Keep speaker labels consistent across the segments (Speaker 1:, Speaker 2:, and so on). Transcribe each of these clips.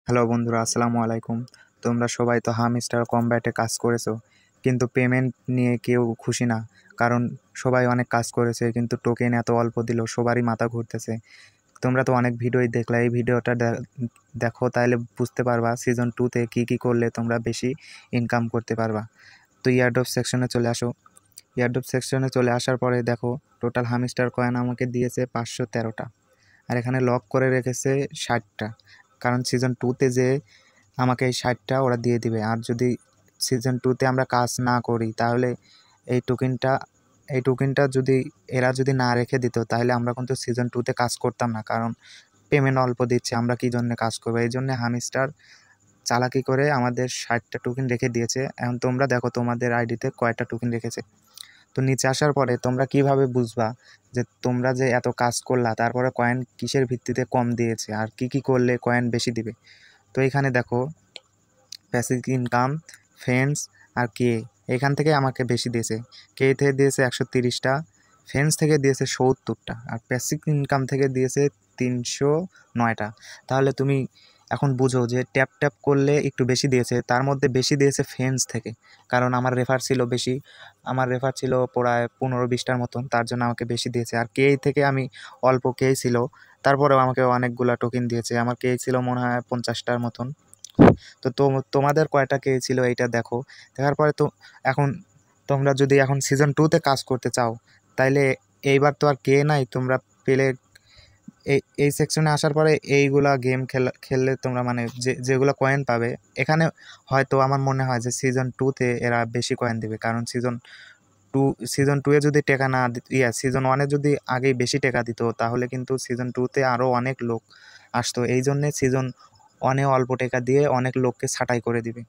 Speaker 1: Hello বন্ধুরা, আসসালামু আলাইকুম। তোমরা সবাই তো হামস্টার কমব্যাটে কাজ করেছো, কিন্তু পেমেন্ট নিয়ে কেউ খুশি না। কারণ সবাই অনেক কাজ করেছে কিন্তু টোকেন এত অল্প দিল, সবারই মাথা ঘুরতেছে। তোমরা তো অনেক ভিডিওই দেখলা, এই ভিডিওটা দেখো, তাহলে বুঝতে পারবা সিজন 2-তে কী করলে তোমরা বেশি ইনকাম করতে পারবা। তো ইয়ারড্রপ সেকশনে চলে আসো। ইয়ারড্রপ সেকশনে চলে আসার পরে দেখো, টোটাল হামস্টার কয়েন আমাকে দিয়েছে 513টা, আর এখানে লক করে রেখেছে 60টা। কারণ সিজন 2-তে যে আমাকে এই 60টা ওরা দিয়ে দিবে। আর যদি সিজন 2-তে আমরা কাজ না করি তাহলে এই টোকেনটা যদি এরা যদি না রেখে দিত তাহলে আমরা কিন্তু সিজন 2-তে কাজ করতাম না। কারণ পেমেন্ট অল্প দিচ্ছে, আমরা কী জন্য কাজ করবো? এই জন্যে হামস্টার চালাকি করে আমাদের 60টা টোকেন রেখে দিয়েছে। এখন তোমরা দেখো তোমাদের আইডিতে কয়টা টোকেন রেখেছে। তো নিচে আসার পরে তোমরা কিভাবে বুঝবা যে তোমরা যে এত কাজ করলা তারপরে কয়েন কিসের ভিত্তিতে কম দিয়েছে আর কি করলে কয়েন বেশি দিবে? তো এখানে দেখো, প্যাসিভ ইনকাম, ফ্রেন্ডস আর কে, এখান থেকে আমাকে বেশি দিয়েছে। কে থেকে দিয়েছে 130টা, ফ্রেন্ডস থেকে দিয়েছে 70টা, আর প্যাসিভ ইনকাম থেকে দিয়েছে 309টা। তাহলে তুমি এখন বুঝো যে ট্যাপ ট্যাপ করলে একটু বেশি দিয়েছে, তার মধ্যে বেশি দিয়েছে ফ্রেন্ডস থেকে। কারণ আমার রেফার ছিল বেশি, আমার রেফার ছিল প্রায় 15-20টার মতন, তার জন্য আমাকে বেশি দিয়েছে। আর কে থেকে আমি অল্প কে ছিল, তারপরেও আমাকে অনেকগুলা টোকেন দিয়েছে। আমার কে ছিল মনে হয় 50টার মতন। তো তোমাদের কয়টা কে ছিল এইটা দেখো। দেখার পরে তো এখন তোমরা যদি এখন সিজন 2-তে কাজ করতে চাও তাইলে এইবার তো আর কে নাই, তোমরা পেলে এই সেকশনে আসার পরে এইগুলা গেম খেললে তোমরা মানে যেগুলো কয়েন পাবে এখানে, হয়তো আমার মনে হয় যে সিজন 2-তে এরা বেশি কয়েন দেবে। কারণ সিজন 2-এ যদি টেকা না সিজন 1-এ যদি আগেই বেশি টেকা দিত তাহলে কিন্তু সিজন 2-তে আরও অনেক লোক আসতো। এই জন্যে সিজন 1-এ অল্প টেকা দিয়ে অনেক লোককে ছাঁটাই করে দিবে।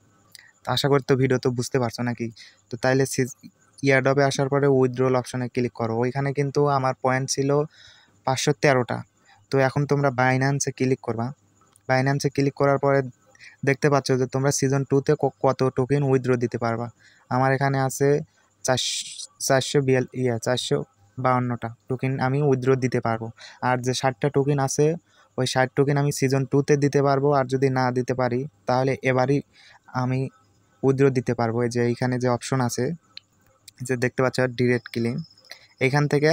Speaker 1: তো আশা করি তো ভিডিও তো বুঝতে পারছো নাকি? তো তাইলে ইয়ারড্রপে আসার পরে উইথড্রল অপশনে ক্লিক করো। ওইখানে কিন্তু আমার পয়েন্ট ছিল 513টা। তো এখন তোমরা বাইন্যান্সে ক্লিক করবা। বাইন্যান্সে ক্লিক করার পরে দেখতে পাচ্ছ যে তোমরা সিজন 2-তে কত টোকেন উইথড্র দিতে পারবা। আমার এখানে আছে 452টা টোকেন আমি উইথড্র দিতে পারবো। আর যে 60টা টোকেন আছে ওই 60 টোকেন আমি সিজন 2-তে দিতে পারবো। আর যদি না দিতে পারি তাহলে এবারই আমি উইথড্র দিতে পারবো। এই যে এইখানে যে অপশন আছে, যে দেখতে পাচ্ছ ডিরেক্ট ক্লেম, এখান থেকে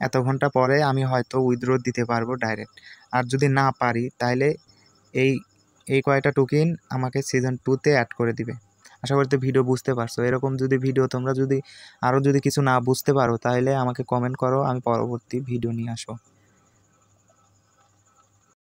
Speaker 1: এত ঘন্টা পরে আমি হয়তো উইথড্র দিতে পারবো ডাইরেক্ট। আর যদি না পারি তাহলে এই এই কয়টা টোকেন আমাকে সিজন 2-তে অ্যাড করে দিবে। আশা করি তো ভিডিও বুঝতে পারছো। এরকম যদি ভিডিও তোমরা যদি আরও যদি কিছু না বুঝতে পারো তাহলে আমাকে কমেন্ট করো, আমি পরবর্তী ভিডিও নিয়ে আসবো।